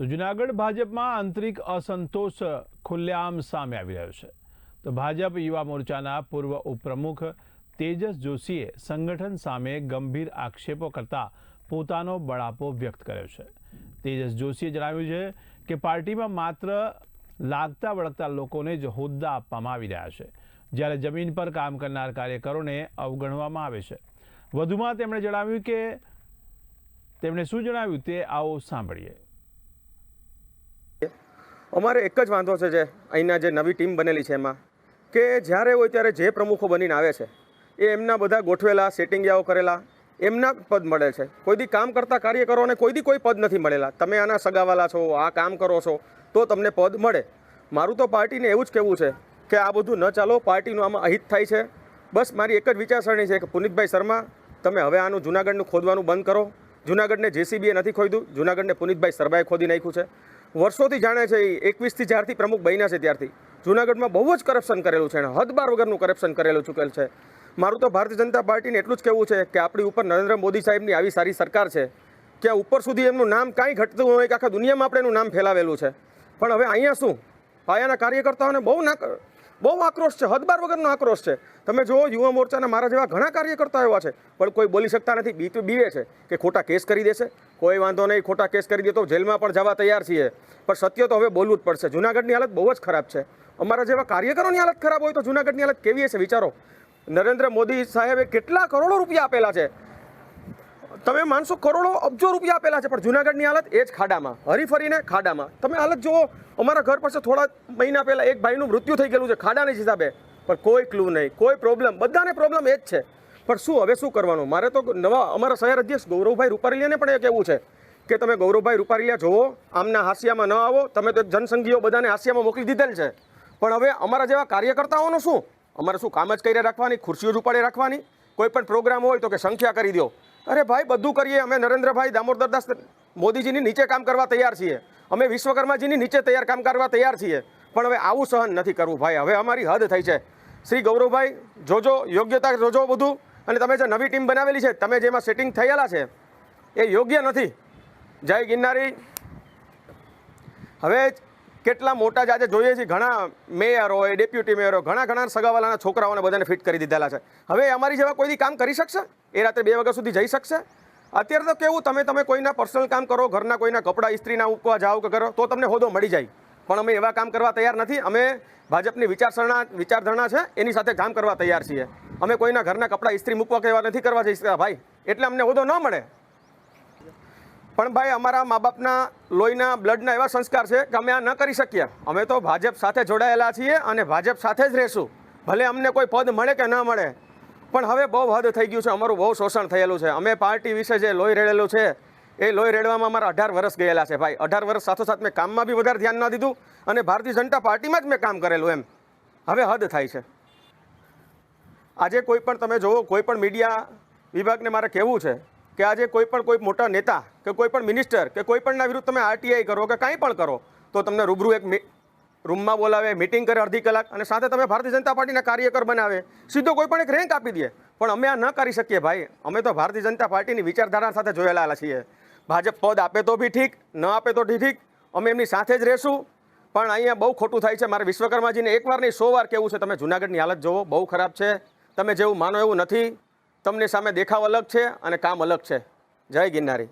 તો જૂનાગઢ ભાજપમાં આંતરિક અસંતોષ ખુલ્લેઆમ સામે આવી રહ્યો છે। તો ભાજપ યુવા મોરચાના પૂર્વ ઉપપ્રમુખ તેજસ જોશીએ સંગઠન સામે ગંભીર આક્ષેપો કરતા પોતાનો બળાપો વ્યક્ત કર્યો છે। તેજસ જોશીએ જણાવ્યું છે કે પાર્ટીમાં માત્ર લાગતા વળગતા લોકોને જ હોદ્દા આપવામાં આવી રહ્યા છે, જ્યારે જમીન પર કામ કરનાર કાર્યકરોને અવગણવામાં આવે છે। વધુમાં તેમણે જણાવ્યું કે તેમણે શું જણાવ્યું તે આવો સાંભળીએ। અમારે એક જ વાંધો છે, જે અહીંના જે નવી ટીમ બનેલી છે એમાં કે જ્યારે હોય ત્યારે જે પ્રમુખો બનીને આવે છે એ એમના બધા ગોઠવેલા સેટિંગિયાઓ કરેલા એમના પદ મળે છે। કોઈ દી કામ કરતા કાર્યકરોને કોઈ દી કોઈ પદ નથી મળેલા। તમે આના સગાવાલા છો, આ કામ કરો છો તો તમને પદ મળે। મારું તો પાર્ટીને એવું જ કહેવું છે કે આ બધું ન ચાલો, પાર્ટીનું આમાં અહિત થાય છે। બસ મારી એક જ વિચારસરણી છે કે પુનિતભાઈ શર્મા, તમે હવે આનું જૂનાગઢનું ખોદવાનું બંધ કરો। જૂનાગઢને જેસીબીએ નથી ખોદ્યું, જૂનાગઢને પુનિતભાઈ શર્માએ ખોદી નાખ્યું છે। વર્ષોથી જાણે છે, 21થી જ્યારથી પ્રમુખ બન્યા છે ત્યારથી જૂનાગઢમાં બહુ જ કરપ્શન કરેલું છે, હદબાર વગરનું કરપ્શન કરેલું ચૂકેલ છે। મારું તો ભારતીય જનતા પાર્ટીને એટલું જ કહેવું છે કે આપણી ઉપર નરેન્દ્ર મોદી સાહેબની આવી સારી સરકાર છે કે ઉપર સુધી એમનું નામ કાંઈ ઘટતું હોય કે આખા દુનિયામાં આપણે એનું નામ ફેલાવેલું છે, પણ હવે અહીંયા શું પાયાના કાર્યકર્તાઓને બહુ આક્રોશ છે, હદબાર વગરનો આક્રોશ છે। તમે જુઓ, યુવા મોરચાના મારા જેવા ઘણા કાર્યકર્તા એવા છે પણ કોઈ બોલી શકતા નથી, બીવે છે કે ખોટા કેસ કરી દેશે। કોઈ વાંધો નહીં, ખોટા કેસ કરી દે તો જેલમાં પણ જવા તૈયાર છીએ, પણ સત્ય તો હવે બોલવું જ પડશે। જૂનાગઢની હાલત બહુ જ ખરાબ છે। અમારા જેવા કાર્યકરોની હાલત ખરાબ હોય તો જૂનાગઢની હાલત કેવી હશે વિચારો। નરેન્દ્ર મોદી સાહેબે કેટલા કરોડો રૂપિયા આપેલા છે, તમે માનશો કરોડો અબજો રૂપિયા આપેલા છે, પણ જૂનાગઢની હાલત એ જ ખાડામાં, હરીફરીને ખાડામાં। તમે હાલત જુઓ, અમારા ઘર પાસે થોડા મહિના પહેલાં એક ભાઈનું મૃત્યુ થઈ ગયેલું છે ખાડાની હિસાબે, પણ કોઈ ક્લુ નહીં, કોઈ પ્રોબ્લેમ, બધાને પ્રોબ્લેમ એ જ છે। પણ શું હવે શું કરવાનું? મારે તો અમારા શહેર અધ્યક્ષ ગૌરવભાઈ રૂપારેલિયાને પણ એ કહેવું છે કે તમે ગૌરવભાઈ રૂપારેલિયા જોવો, આમના હાસ્યામાં ન આવો। તમે તો જનસંઘીઓ બધાને હાસ્યામાં મોકલી દીધેલ છે, પણ હવે અમારા જેવા કાર્યકર્તાઓનું શું? અમારે શું કામ જ કરી રાખવાની, ખુરશીઓ જ ઉપાડી રાખવાની? કોઈ પણ પ્રોગ્રામ હોય તો કે સંખ્યા કરી દો। અરે ભાઈ, બધું કરીએ અમે નરેન્દ્રભાઈ દામોદરદાસ મોદીજીની નીચે કામ કરવા તૈયાર છીએ, અમે વિશ્વકર્માજીની નીચે કામ કરવા તૈયાર છીએ, પણ હવે આવું સહન નથી કરવું ભાઈ, હવે અમારી હદ થઈ છે। શ્રી ગૌરવભાઈ જોજો, યોગ્યતા જોજો બધું, અને તમે જે નવી ટીમ બનાવેલી છે, તમે જેમાં સેટિંગ થયેલા છે એ યોગ્ય નથી। જય ગિરનારી। હવે કેટલા મોટા આજે જોઈએ છીએ, ઘણા મેયર હોય, ડેપ્યુટી મેયર હોય, ઘણા સગાવાલાના છોકરાઓને બધાને ફિટ કરી દીધેલા છે। હવે અમારી જેવા કોઈ કામ કરી શકશે? એ રાત્રે 2 વાગ્યા સુધી જઈ શકશે? અત્યારે તો કેવું, તમે કોઈના પર્સનલ કામ કરો, ઘરના કોઈના કપડાં ઇસ્ત્રીના મૂકવા જાઓ કે કરો તો તમને હોદો મળી જાય, પણ અમે એવા કામ કરવા તૈયાર નથી। અમે ભાજપની વિચારધારણા છે એની સાથે કામ કરવા તૈયાર છીએ। અમે કોઈના ઘરના કપડાં ઇસ્ત્રી મૂકવા કે એવા નથી કરવા જઈ શકતા ભાઈ, એટલે અમને હોદો ન મળે। પણ ભાઈ, અમારા મા બાપના લોહીના બ્લડના એવા સંસ્કાર છે કે અમે આ ન કરી શકીએ। અમે તો ભાજપ સાથે જોડાયેલા છીએ અને ભાજપ સાથે જ રહેશું, ભલે અમને કોઈ પદ મળે કે ન મળે। પણ હવે બહુ હદ થઈ ગયું છે, અમારું બહુ શોષણ થયેલું છે। અમે પાર્ટી વિશે જે લોહી રેડેલું છે એ લોહી રેડવામાં અમારા 18 વર્ષ ગયેલા છે ભાઈ। 18 વર્ષ સાથોસાથ મેં કામમાં બી વધારે ધ્યાન ન દીધું અને ભારતીય જનતા પાર્ટીમાં જ મેં કામ કરેલું, એમ હવે હદ થાય છે। આજે કોઈ પણ તમે જુઓ, કોઈ પણ મીડિયા વિભાગને મારે કહેવું છે કે આજે કોઈ મોટા નેતા કે કોઈ પણ મિનિસ્ટર કે કોઈ પણના વિરુદ્ધ તમે આરટીઆઈ કરો કે કાંઈ પણ કરો તો તમને રૂબરૂ એક રૂમમાં બોલાવે, મિટિંગ કરે અડધી કલાક, અને સાથે તમે ભારતીય જનતા પાર્ટીના કાર્યકર બનાવે, સીધો કોઈ પણ એક રેન્ક આપી દે। પણ અમે આ ન કરી શકીએ ભાઈ, અમે તો ભારતીય જનતા પાર્ટીની વિચારધારા સાથે જોયેલા છીએ। ભાજપ પદ આપે તો બી ઠીક, ન આપે તો ઠીક, અમે એમની સાથે જ રહેશું। પણ અહીંયા બહુ ખોટું થાય છે। મારે વિશ્વકર્માજીને 1 વાર નહીં 100 વાર કહેવું છે, તમે જૂનાગઢની હાલત જોવો, બહુ ખરાબ છે। તમે જેવું માનો એવું નથી, તમને સામે દેખાવ અલગ છે અને કામ અલગ છે। જય ગિરનારી।